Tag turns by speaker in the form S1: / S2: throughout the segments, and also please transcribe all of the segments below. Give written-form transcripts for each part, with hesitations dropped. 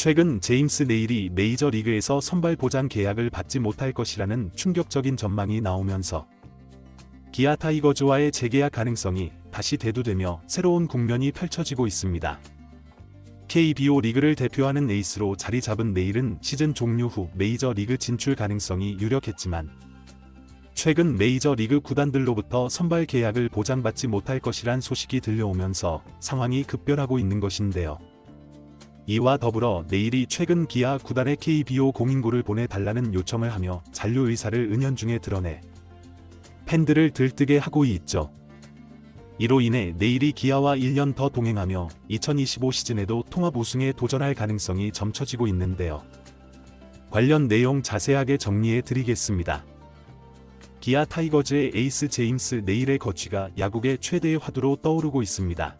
S1: 최근 제임스 네일이 메이저리그에서 선발 보장 계약을 받지 못할 것이라는 충격적인 전망이 나오면서 기아 타이거즈와의 재계약 가능성이 다시 대두되며 새로운 국면이 펼쳐지고 있습니다. KBO 리그를 대표하는 에이스로 자리 잡은 네일은 시즌 종료 후 메이저리그 진출 가능성이 유력했지만 최근 메이저리그 구단들로부터 선발 계약을 보장받지 못할 것이란 소식이 들려오면서 상황이 급변하고 있는 것인데요. 이와 더불어 네일이 최근 기아 구단에 KBO 공인구를 보내달라는 요청을 하며 잔류 의사를 은연중에 드러내 팬들을 들뜨게 하고 있죠. 이로 인해 네일이 기아와 1년 더 동행하며 2025 시즌에도 통합 우승에 도전할 가능성이 점쳐지고 있는데요. 관련 내용 자세하게 정리해 드리겠습니다. 기아 타이거즈의 에이스 제임스 네일의 거취가 야구계 최대의 화두로 떠오르고 있습니다.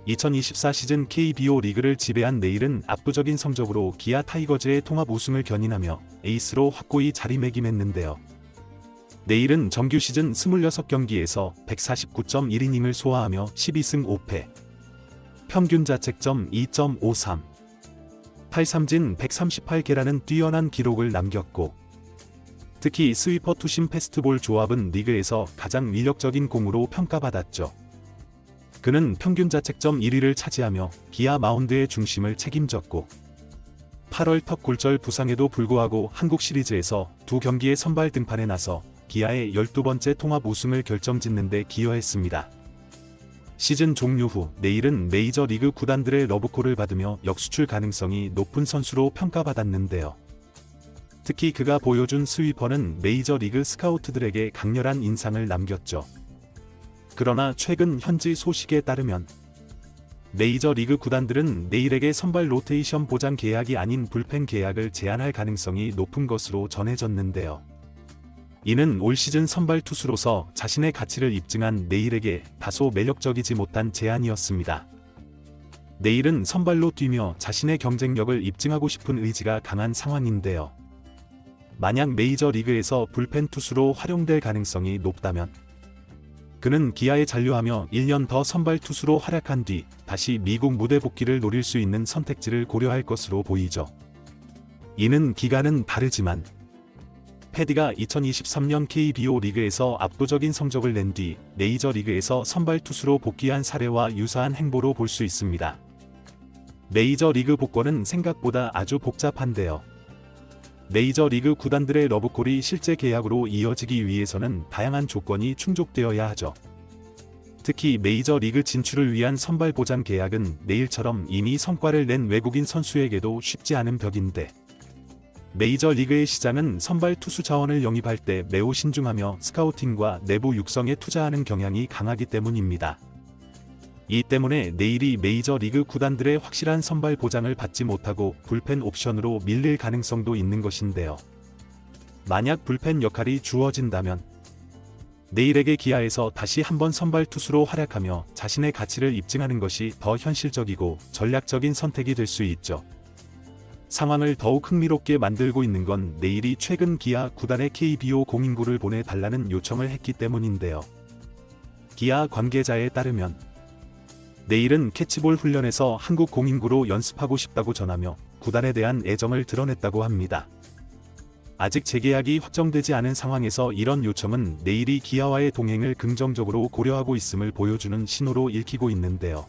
S1: 2024 시즌 KBO 리그를 지배한 네일은 압도적인 성적으로 기아 타이거즈의 통합 우승을 견인하며 에이스로 확고히 자리매김했는데요. 네일은 정규 시즌 26경기에서 149.1이닝을 소화하며 12승 5패, 평균 자책점 2.53, 탈삼진 138개라는 뛰어난 기록을 남겼고, 특히 스위퍼 투심 패스트볼 조합은 리그에서 가장 위력적인 공으로 평가받았죠. 그는 평균 자책점 1위를 차지하며 기아 마운드의 중심을 책임졌고 8월 턱 골절 부상에도 불구하고 한국 시리즈에서 2경기의 선발 등판에 나서 기아의 12번째 통합 우승을 결정짓는 데 기여했습니다. 시즌 종료 후 네일은 메이저리그 구단들의 러브콜을 받으며 역수출 가능성이 높은 선수로 평가받았는데요. 특히 그가 보여준 스위퍼는 메이저리그 스카우트들에게 강렬한 인상을 남겼죠. 그러나 최근 현지 소식에 따르면 메이저리그 구단들은 네일에게 선발 로테이션 보장 계약이 아닌 불펜 계약을 제안할 가능성이 높은 것으로 전해졌는데요. 이는 올 시즌 선발 투수로서 자신의 가치를 입증한 네일에게 다소 매력적이지 못한 제안이었습니다. 네일은 선발로 뛰며 자신의 경쟁력을 입증하고 싶은 의지가 강한 상황인데요. 만약 메이저리그에서 불펜 투수로 활용될 가능성이 높다면 그는 기아에 잔류하며 1년 더 선발 투수로 활약한 뒤 다시 미국 무대 복귀를 노릴 수 있는 선택지를 고려할 것으로 보이죠. 이는 기간은 다르지만 패디가 2023년 KBO 리그에서 압도적인 성적을 낸 뒤 메이저리그에서 선발 투수로 복귀한 사례와 유사한 행보로 볼 수 있습니다. 메이저리그 복권은 생각보다 아주 복잡한데요. 메이저리그 구단들의 러브콜이 실제 계약으로 이어지기 위해서는 다양한 조건이 충족되어야 하죠. 특히 메이저리그 진출을 위한 선발 보장 계약은 네일처럼 이미 성과를 낸 외국인 선수에게도 쉽지 않은 벽인데 메이저리그의 시장은 선발 투수 자원을 영입할 때 매우 신중하며 스카우팅과 내부 육성에 투자하는 경향이 강하기 때문입니다. 이 때문에 네일이 메이저리그 구단들의 확실한 선발 보장을 받지 못하고 불펜 옵션으로 밀릴 가능성도 있는 것인데요. 만약 불펜 역할이 주어진다면 네일에게 기아에서 다시 한번 선발 투수로 활약하며 자신의 가치를 입증하는 것이 더 현실적이고 전략적인 선택이 될 수 있죠. 상황을 더욱 흥미롭게 만들고 있는 건 네일이 최근 기아 구단에 KBO 공인구를 보내달라는 요청을 했기 때문인데요. 기아 관계자에 따르면 네일은 캐치볼 훈련에서 한국 공인구로 연습하고 싶다고 전하며 구단에 대한 애정을 드러냈다고 합니다. 아직 재계약이 확정되지 않은 상황에서 이런 요청은 네일이 기아와의 동행을 긍정적으로 고려하고 있음을 보여주는 신호로 읽히고 있는데요.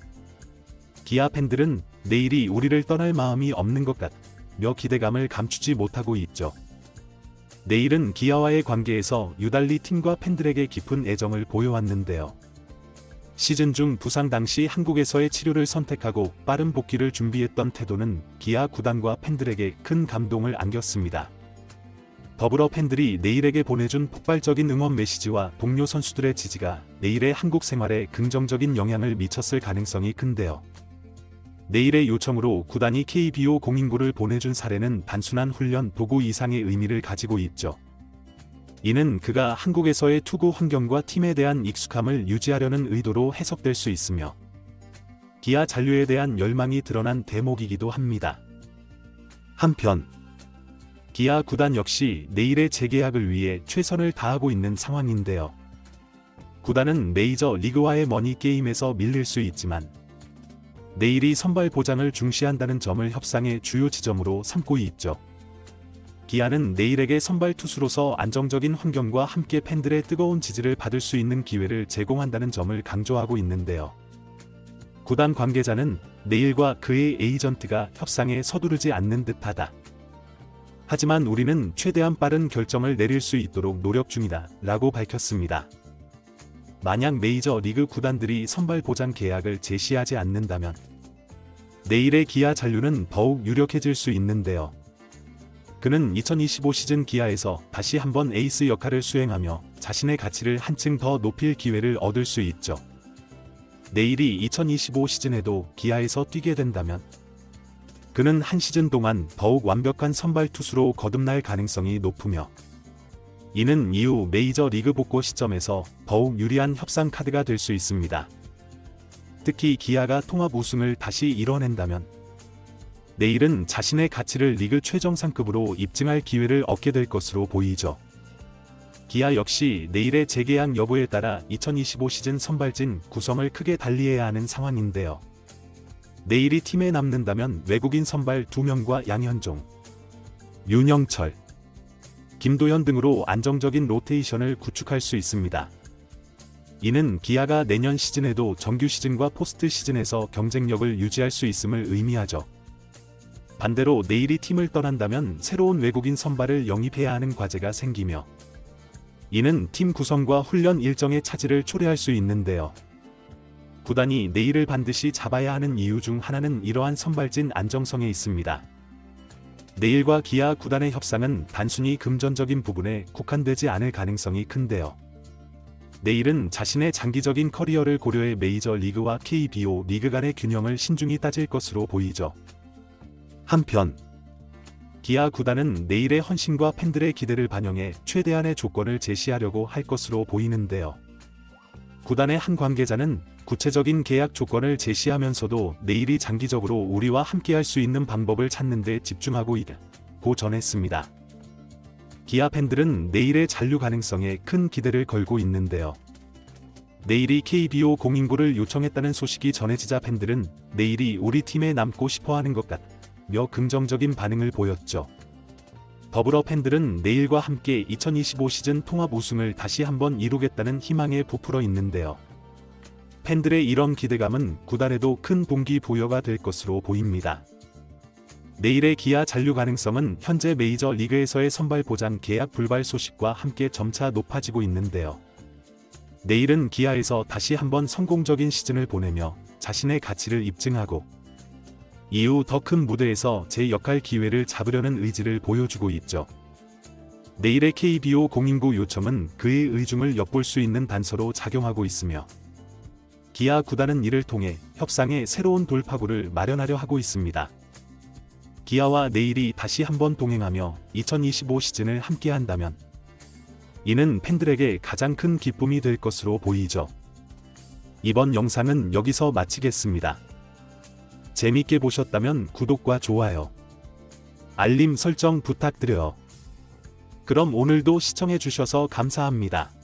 S1: 기아 팬들은 네일이 우리를 떠날 마음이 없는 것 같며 기대감을 감추지 못하고 있죠. 네일은 기아와의 관계에서 유달리 팀과 팬들에게 깊은 애정을 보여왔는데요. 시즌 중 부상 당시 한국에서의 치료를 선택하고 빠른 복귀를 준비했던 태도는 기아 구단과 팬들에게 큰 감동을 안겼습니다. 더불어 팬들이 네일에게 보내준 폭발적인 응원 메시지와 동료 선수들의 지지가 네일의 한국 생활에 긍정적인 영향을 미쳤을 가능성이 큰데요. 네일의 요청으로 구단이 KBO 공인구를 보내준 사례는 단순한 훈련 도구 이상의 의미를 가지고 있죠. 이는 그가 한국에서의 투구 환경과 팀에 대한 익숙함을 유지하려는 의도로 해석될 수 있으며 기아 잔류에 대한 열망이 드러난 대목이기도 합니다. 한편 기아 구단 역시 네일의 재계약을 위해 최선을 다하고 있는 상황인데요. 구단은 메이저 리그와의 머니 게임에서 밀릴 수 있지만 내일이 선발 보장을 중시한다는 점을 협상의 주요 지점으로 삼고 있죠. 기아는 내일에게 선발 투수로서 안정적인 환경과 함께 팬들의 뜨거운 지지를 받을 수 있는 기회를 제공한다는 점을 강조하고 있는데요. 구단 관계자는 내일과 그의 에이전트가 협상에 서두르지 않는 듯하다. 하지만 우리는 최대한 빠른 결정을 내릴 수 있도록 노력 중이다 라고 밝혔습니다. 만약 메이저 리그 구단들이 선발 보장 계약을 제시하지 않는다면 내일의 기아 잔류는 더욱 유력해질 수 있는데요. 그는 2025 시즌 기아에서 다시 한번 에이스 역할을 수행하며 자신의 가치를 한층 더 높일 기회를 얻을 수 있죠. 내일이 2025 시즌에도 기아에서 뛰게 된다면 그는 한 시즌 동안 더욱 완벽한 선발 투수로 거듭날 가능성이 높으며 이는 이후 메이저 리그 복구 시점에서 더욱 유리한 협상 카드가 될 수 있습니다. 특히 기아가 통합 우승을 다시 이뤄낸다면 내일은 자신의 가치를 리그 최정상급으로 입증할 기회를 얻게 될 것으로 보이죠. 기아 역시 내일의 재계약 여부에 따라 2025 시즌 선발진 구성을 크게 달리해야 하는 상황인데요. 내일이 팀에 남는다면 외국인 선발 2명과 양현종, 윤영철, 김도현 등으로 안정적인 로테이션을 구축할 수 있습니다. 이는 기아가 내년 시즌에도 정규 시즌과 포스트 시즌에서 경쟁력을 유지할 수 있음을 의미하죠. 반대로 내일이 팀을 떠난다면 새로운 외국인 선발을 영입해야 하는 과제가 생기며 이는 팀 구성과 훈련 일정의 차질을 초래할 수 있는데요. 구단이 내일을 반드시 잡아야 하는 이유 중 하나는 이러한 선발진 안정성에 있습니다. 내일과 기아 구단의 협상은 단순히 금전적인 부분에 국한되지 않을 가능성이 큰데요. 내일은 자신의 장기적인 커리어를 고려해 메이저 리그와 KBO 리그 간의 균형을 신중히 따질 것으로 보이죠. 한편 기아 구단은 내일의 헌신과 팬들의 기대를 반영해 최대한의 조건을 제시하려고 할 것으로 보이는데요. 구단의 한 관계자는 구체적인 계약 조건을 제시하면서도 내일이 장기적으로 우리와 함께할 수 있는 방법을 찾는 데 집중하고 있다고 전했습니다. 기아 팬들은 내일의 잔류 가능성에 큰 기대를 걸고 있는데요. 내일이 KBO 공인구를 요청했다는 소식이 전해지자 팬들은 내일이 우리 팀에 남고 싶어하는 것 같며 긍정적인 반응을 보였죠. 더불어 팬들은 내일과 함께 2025 시즌 통합 우승을 다시 한번 이루겠다는 희망에 부풀어 있는데요. 팬들의 이런 기대감은 구단에도 큰 동기부여가 될 것으로 보입니다. 내일의 기아 잔류 가능성은 현재 메이저 리그에서의 선발 보장 계약 불발 소식과 함께 점차 높아지고 있는데요. 내일은 기아에서 다시 한번 성공적인 시즌을 보내며 자신의 가치를 입증하고 이후 더 큰 무대에서 제 역할 기회를 잡으려는 의지를 보여주고 있죠. 내일의 KBO 공인구 요청은 그의 의중을 엿볼 수 있는 단서로 작용하고 있으며 기아 구단은 이를 통해 협상의 새로운 돌파구를 마련하려 하고 있습니다. 기아와 내일이 다시 한번 동행하며 2025 시즌을 함께한다면 이는 팬들에게 가장 큰 기쁨이 될 것으로 보이죠. 이번 영상은 여기서 마치겠습니다. 재밌게 보셨다면 구독과 좋아요, 알림 설정 부탁드려요. 그럼 오늘도 시청해주셔서 감사합니다.